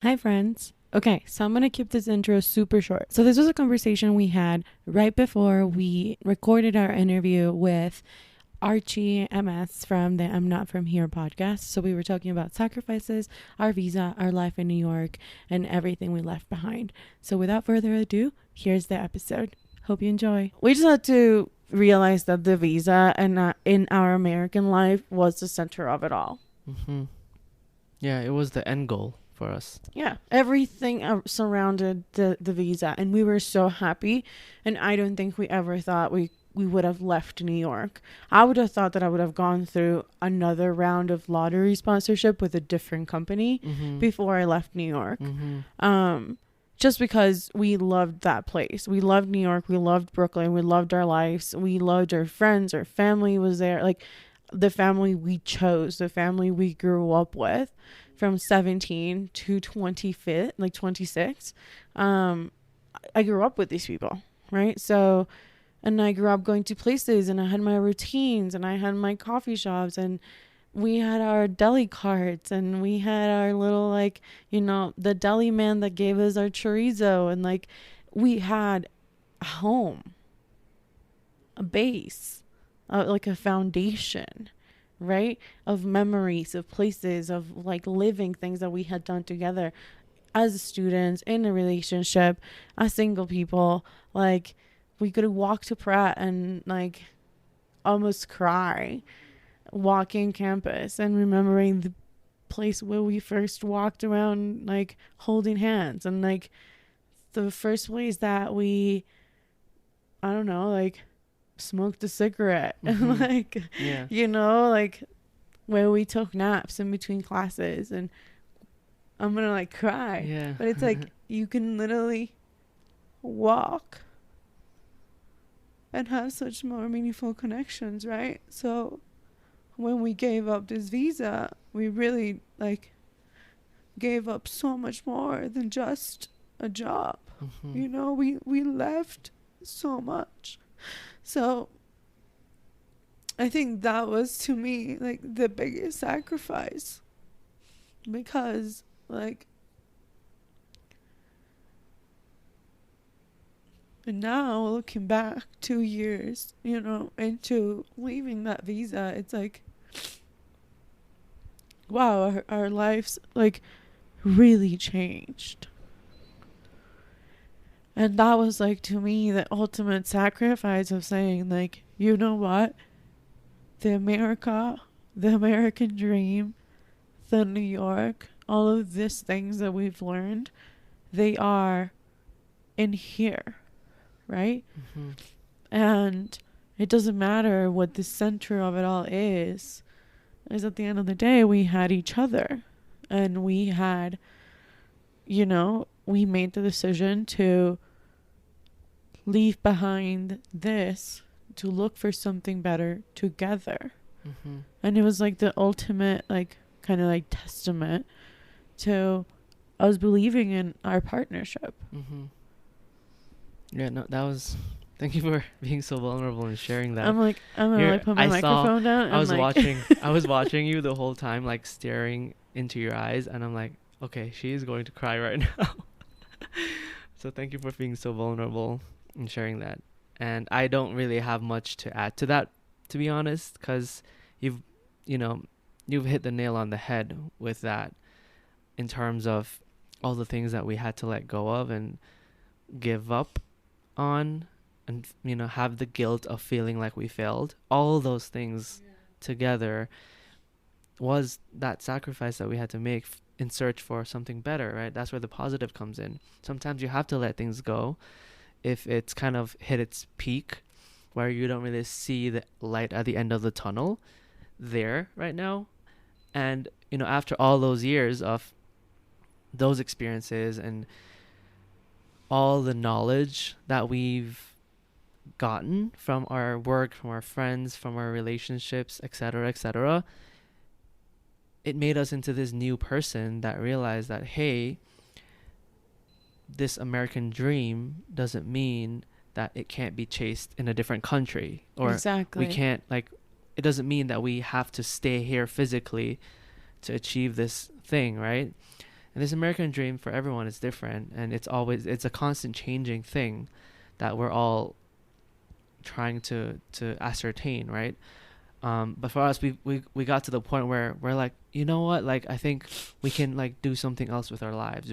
Hi, friends. Okay, so I'm going to keep this intro super short. So, this was a conversation we had right before we recorded our interview with Archie MS from the I'm Not From Here podcast. So, we were talking about sacrifices, our visa, our life in New York, and everything we left behind. So, without further ado, here's the episode. Hope you enjoy. We just had to realize that the visa and in our American life was the center of it all. Mm-hmm. Yeah, it was the end goal for us. Yeah, everything surrounded the visa, and we were so happy. And I don't think we ever thought we would have left New York. I would have thought that I would have gone through another round of lottery sponsorship with a different company before I left New York. Just because we loved that place. We loved New York. We loved Brooklyn. We loved our lives. We loved our friends. Our family was there. Like the family we chose, the family we grew up with from 17 to 25, like 26. I grew up with these people, right? So, and I grew up going to places and I had my routines and I had my coffee shops and we had our deli carts and we had our little, like, the deli man that gave us our chorizo, and like we had a home, a base, like a foundation, right? Of memories, of places, of like living things that we had done together as students, in a relationship, as single people. Like we could walk to Pratt and like almost cry walking campus and remembering the place where we first walked around, like holding hands, and like the first place that we, I don't know, like smoked a cigarette and like, like where we took naps in between classes. And I'm gonna like cry. Yeah. But it's like you can literally walk and have such more meaningful connections, right? So when we gave up this visa, we really like gave up so much more than just a job. We left so much. So I think that was, to me, like the biggest sacrifice, because like, and now looking back 2 years, into leaving that visa, it's like, wow, our lives like really changed. And that was like, to me, the ultimate sacrifice of saying like, you know what? The American dream, the New York, all of these things that we've learned, they are in here, right? And it doesn't matter what the center of it all is at the end of the day, we had each other. And we had, we made the decision to leave behind this to look for something better together. And it was like the ultimate, like, kind of like testament to us believing in our partnership. Yeah, no, that was... Thank you for being so vulnerable and sharing that. I'm gonna like put my microphone down. I was watching you the whole time, like staring into your eyes, and I'm like, okay, she is going to cry right now. So thank you for being so vulnerable and sharing that. And I don't really have much to add to that, to be honest, because you've hit the nail on the head with that, in terms of all the things that we had to let go of and give up on, and have the guilt of feeling like we failed. All those things together was that sacrifice that we had to make in search for something better, right? That's where the positive comes in. Sometimes you have to let things go if it's kind of hit its peak, where you don't really see the light at the end of the tunnel there right now. And after all those years of those experiences and all the knowledge that we've gotten from our work, from our friends, from our relationships, etc., it made us into this new person that realized that, hey, this American dream doesn't mean that it can't be chased in a different country, or exactly. We can't, like, it doesn't mean that we have to stay here physically to achieve this thing, right? And this American dream for everyone is different, and it's a constant changing thing that we're all trying to ascertain, right? But for us, we got to the point where we're like, you know what, like I think we can like do something else with our lives.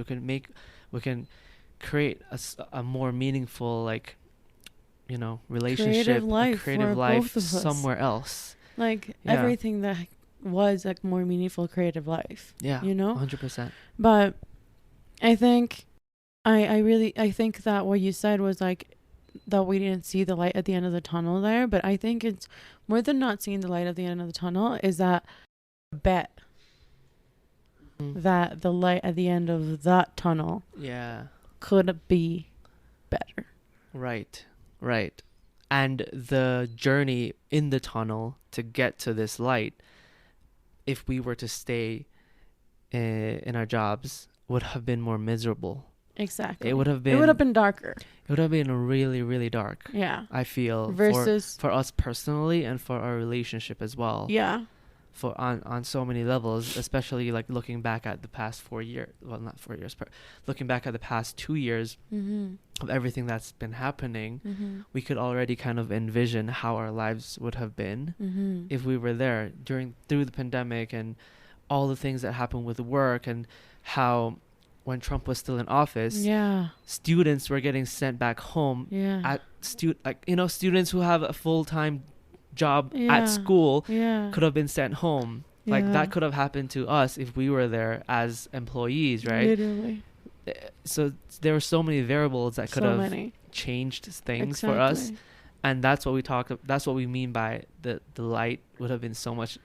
We can create a more meaningful, like, you know, relationship, creative life somewhere else. Like everything that was like more meaningful creative life. Yeah, you know, 100%. But I think I think that what you said was like that we didn't see the light at the end of the tunnel there. But I think it's more than not seeing the light at the end of the tunnel is that bet that the light at the end of that tunnel could be better. Right. And the journey in the tunnel to get to this light, if we were to stay in our jobs, would have been more miserable. Exactly. It would have been darker. It would have been really, really dark. Yeah. I feel versus for us personally and for our relationship as well. Yeah. For on so many levels, especially like looking back at the past 4 years, well, not 4 years, but looking back at the past 2 years of everything that's been happening, we could already kind of envision how our lives would have been if we were there through the pandemic and all the things that happened with work, and how when Trump was still in office, students were getting sent back home at students who have a full-time job at school could have been sent home. Like that could have happened to us if we were there as employees, right? Literally. So there were so many variables that could have changed things for us, and that's what we mean by the light would have been so much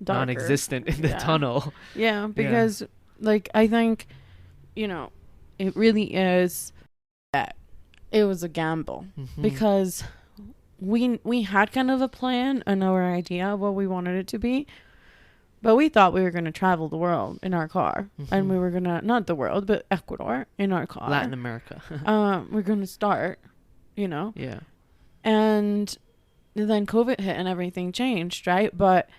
darker, non-existent in the tunnel. Yeah, because like I think, you know, it really is that it was a gamble because we had kind of a plan and our idea of what we wanted it to be, but we thought we were going to travel the world in our car, and we were going to, not the world, but Ecuador in our car. Latin America. We're going to start, you know? Yeah. And then COVID hit and everything changed, right? But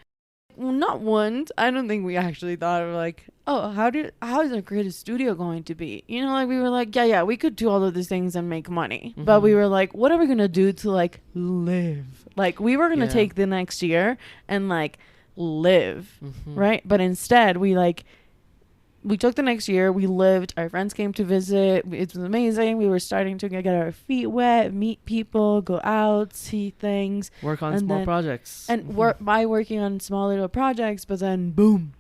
not once, I don't think we actually thought of like, oh, how is our creative studio going to be? You know, like we were like, yeah, we could do all of these things and make money. But we were like, what are we going to do to like live? Like we were going to take the next year and like live, right? But instead we took the next year, we lived, our friends came to visit, it was amazing. We were starting to get our feet wet, meet people, go out, see things, work on small projects, and work by working on small little projects. But then boom,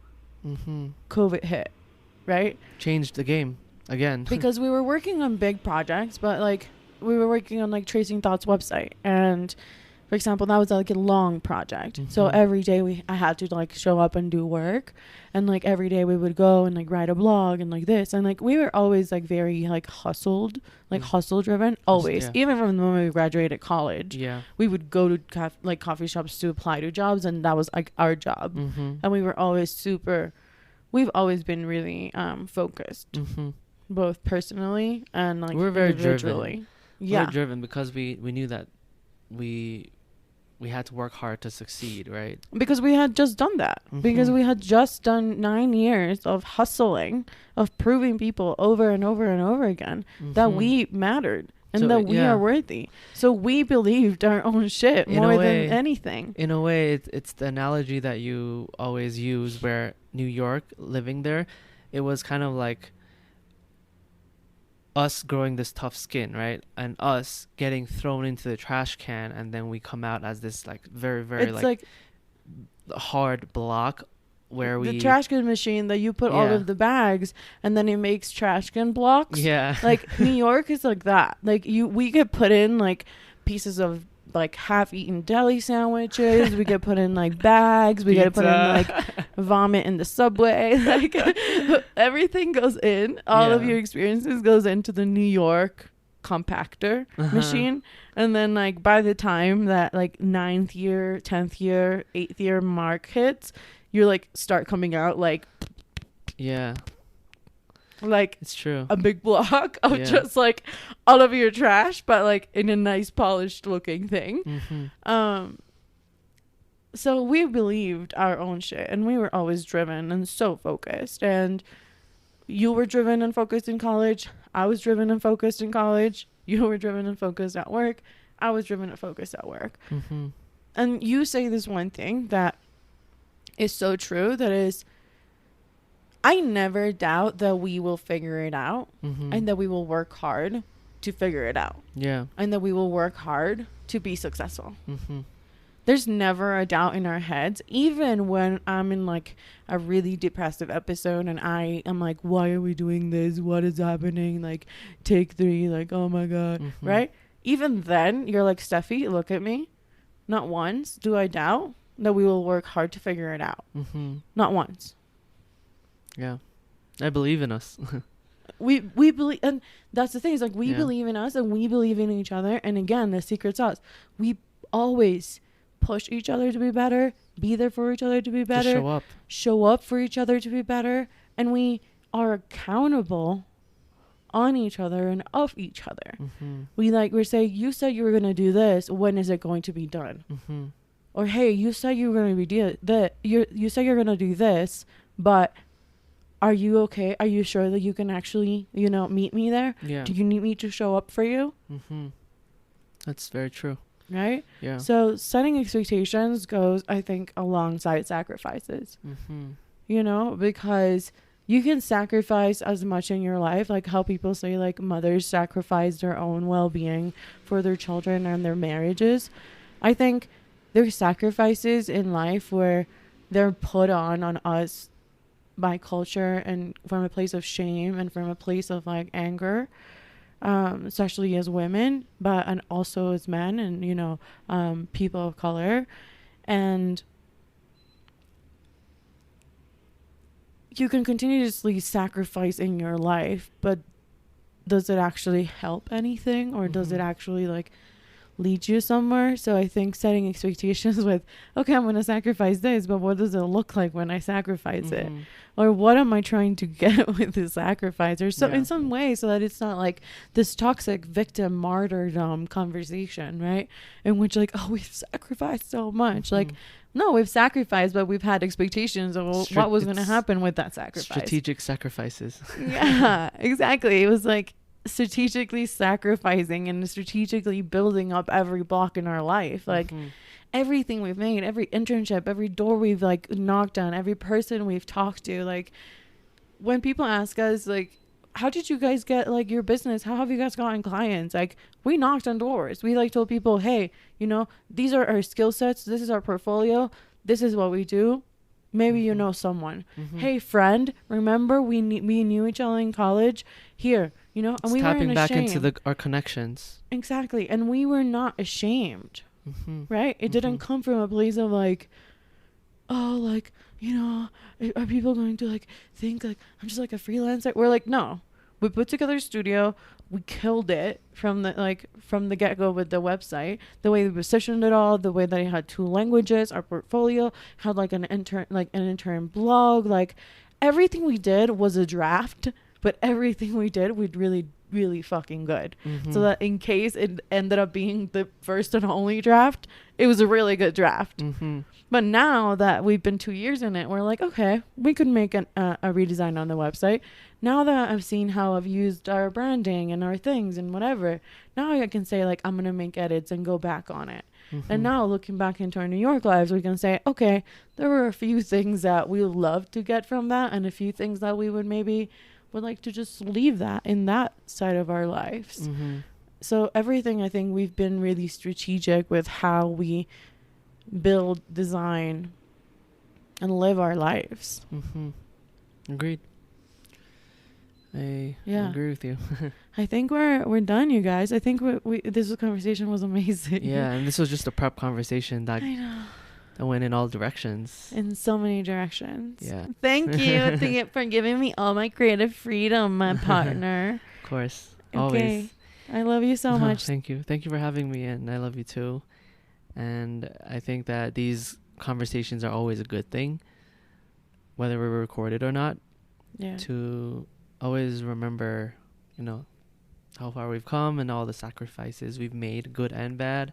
COVID hit, right? Changed the game again. Because we were working on big projects, but like we were working on like Tracing Thoughts website, and for example, that was like a long project. So every day I had to like show up and do work, and like every day we would go and like write a blog and like this, and like we were always like very like hustle driven, always. Even from the moment we graduated college, we would go to coffee shops to apply to jobs, and that was like our job. And we were always we've always been really focused, both personally and like we're very individually. We're driven because we knew that we had to work hard to succeed, right? Because we had just done that. Because we had just done 9 years of hustling, of proving people over and over and over again that we mattered and that we are worthy. So we believed our own shit more than anything. In a way, it's the analogy that you always use where New York, living there, it was kind of like us growing this tough skin, right? And us getting thrown into the trash can, and then we come out as this like very, very like hard block where the trash can machine that you put all of the bags, and then it makes trash can blocks. Yeah. Like New York is like that. Like we get put in like pieces of like half-eaten deli sandwiches. We get put in like bags. We get put in like vomit in the subway. Like everything goes in. All of your experiences goes into the New York compactor machine, and then like by the time that like 9th year, 10th year, 8th year mark hits, you're like start coming out like like it's true, a big block of just like all of your trash, but like in a nice polished looking thing. So we believed our own shit, and we were always driven and so focused, and You were driven and focused in college. I was driven and focused in college. You were driven and focused at work. I was driven and focused at work. Mm-hmm. And you say this one thing that is so true, that is, I never doubt that we will figure it out, Mm-hmm. and that we will work hard to figure it out, Yeah. and that we will work hard to be successful. Mm-hmm. There's never a doubt in our heads, even when I'm in like a really depressive episode and I am like, why are we doing this? What is happening? Like, take 3, like, oh my God, Mm-hmm. right? Even then, you're like, Steffi, look at me. Not once do I doubt that we will work hard to figure it out. Mm-hmm. Not once. Yeah. I believe in us. We believe, and that's the thing, is like, we Yeah. believe in us and we believe in each other. And again, the secret sauce, we always push each other to be better, be there for each other to be better, Just show up for each other to be better, and we are accountable on each other and of each other. Mm-hmm. We're saying, you said you were going to do this, when is it going to be done? Mm-hmm. Or, hey, you said you were going to be you said you're going to do this, but are you okay? Are you sure that you can actually, meet me there? Yeah. Do you need me to show up for you? Mm-hmm. That's very true. Right? Yeah. So setting expectations goes, I think, alongside sacrifices, Mm-hmm. Because you can sacrifice as much in your life, like how people say, like, mothers sacrifice their own well-being for their children and their marriages. I think there's sacrifices in life where they're put on us by culture, and from a place of shame and from a place of like anger, especially as women, and also as men, and people of color. And you can continuously sacrifice in your life, but does it actually help anything, or does it actually like lead you somewhere? So I think setting expectations with, okay, I'm going to sacrifice this, but what does it look like when I sacrifice it? Or what am I trying to get with the sacrifice? Or so in some way, so that it's not like this toxic victim martyrdom conversation, right? In which, like, oh, we've sacrificed so much. Like, no, we've sacrificed, but we've had expectations of what was going to happen with that sacrifice. Strategic sacrifices. Yeah, exactly. It was like strategically sacrificing and strategically building up every block in our life. Like, everything we've made, every internship, every door we've like knocked on, every person we've talked to. Like, when people ask us, like, how did you guys get like your business? How have you guys gotten clients? Like, we knocked on doors. We like told people, hey, these are our skill sets. This is our portfolio. This is what we do. Maybe you know someone. Hey, friend, remember we knew each other in college? Here, and it's we tapping weren't back ashamed. into our connections. Exactly. And we were not ashamed. Right? It didn't come from a place of like, oh, like, are people going to like think like I'm just like a freelancer? We're like, no. We put together a studio. We killed it from the get-go with the website, the way we positioned it all, the way that it had 2 languages, our portfolio had like an intern blog, like everything we did was a draft, but everything we did we really, really fucking good. So that in case it ended up being the first and only draft, it was a really good draft. But now that we've been 2 years in it, we're like, okay, we could make a redesign on the website. Now that I've seen how I've used our branding and our things and whatever, now I can say like, I'm going to make edits and go back on it. And now looking back into our New York lives, we can say, okay, there were a few things that we love to get from that, and a few things that we would like to just leave that in that side of our lives. So everything, I think we've been really strategic with how we build, design, and live our lives. Agreed. I agree with you. I think we're done, you guys. I think this conversation was amazing. Yeah, and this was just a prep conversation that went in all directions. In so many directions. Yeah. Thank you for giving me all my creative freedom, my partner. Of course. Okay. Always. I love you so much. Thank you. Thank you for having me, and I love you too. And I think that these conversations are always a good thing, whether we're recorded or not. Yeah. To always remember, how far we've come and all the sacrifices we've made, good and bad,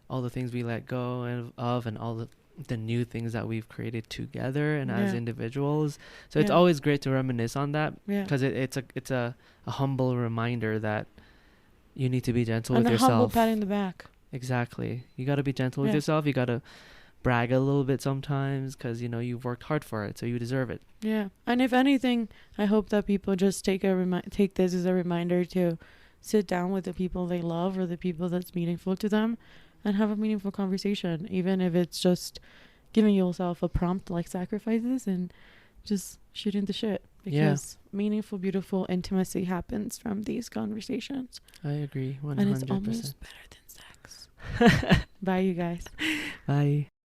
all the things we let go of, and all the the new things that we've created together and as Yeah. individuals. So it's Yeah. always great to reminisce on that, Yeah. because it's a humble reminder that you need to be gentle And with a humble yourself. pat in the back. Exactly. You got to be gentle with Yeah. yourself. You got to brag a little bit sometimes, because you know you've worked hard for it, so you deserve it. Yeah. And if anything, I hope that people just take this as a reminder to sit down with the people they love or the people that's meaningful to them and have a meaningful conversation, even if it's just giving yourself a prompt like sacrifices and just shooting the shit. Yeah. Because meaningful, beautiful intimacy happens from these conversations. I agree 100%. And it's almost better than sex. Bye, you guys. Bye.